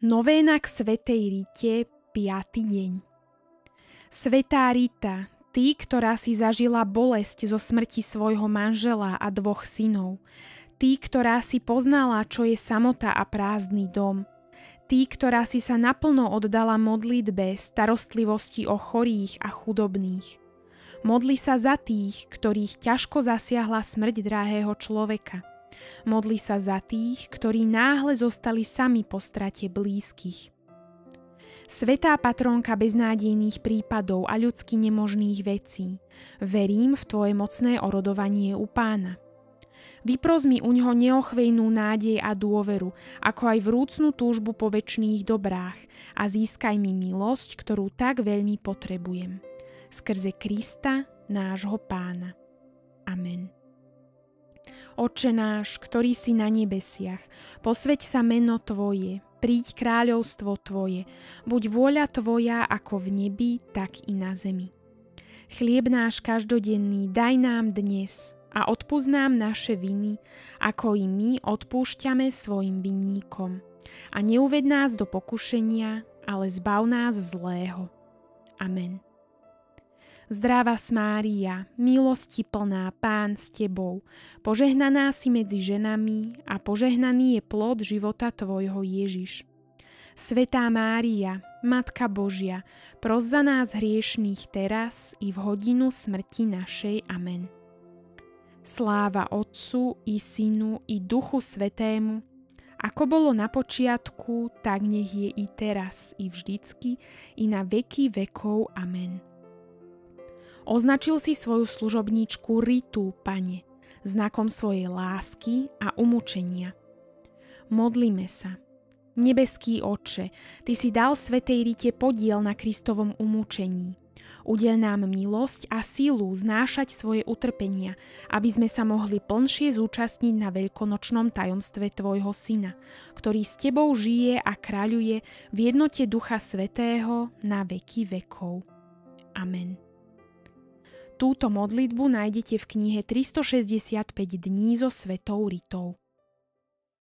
Novéna k svätej Rite, 5. deň. Svätá Rita, ty, ktorá si zažila bolesť zo smrti svojho manžela a 2 synov, ty, ktorá si poznala, čo je samota a prázdny dom, ty, ktorá si sa naplno oddala modlitbe, starostlivosti o chorých a chudobných. Modli sa za tých, ktorých ťažko zasiahla smrť drahého človeka. Modli sa za tých, ktorí náhle zostali sami po strate blízkych. Svätá patrónka beznádejných prípadov a ľudsky nemožných vecí, verím v tvoje mocné orodovanie u Pána. Vypros mi uňho neochvejnú nádej a dôveru, ako aj vrúcnu túžbu po večných dobrách a získaj mi milosť, ktorú tak veľmi potrebujem. Skrze Krista, nášho Pána. Amen. Otče náš, ktorý si na nebesiach, posväť sa meno Tvoje, príď kráľovstvo Tvoje, buď vôľa Tvoja ako v nebi, tak i na zemi. Chlieb náš každodenný daj nám dnes a odpusť nám naše viny, ako i my odpúšťame svojim vinníkom. A neuved nás do pokušenia, ale zbav nás zlého. Amen. Zdravá Mária, milosti plná, Pán s Tebou, požehnaná si medzi ženami a požehnaný je plod života Tvojho Ježiš. Svätá Mária, Matka Božia, pros za nás hriešných teraz i v hodinu smrti našej. Amen. Sláva Otcu i Synu i Duchu Svätému, ako bolo na počiatku, tak nech je i teraz, i vždycky, i na veky vekov. Amen. Označil si svoju služobníčku Ritu, Pane, znakom svojej lásky a umúčenia. Modlíme sa. Nebeský Otče, Ty si dal svätej Rite podiel na Kristovom umúčení. Udeľ nám milosť a sílu znášať svoje utrpenia, aby sme sa mohli plnšie zúčastniť na veľkonočnom tajomstve Tvojho Syna, ktorý s Tebou žije a kráľuje v jednote Ducha Svätého na veky vekov. Amen. Túto modlitbu nájdete v knihe 365 dní so svätou Ritou.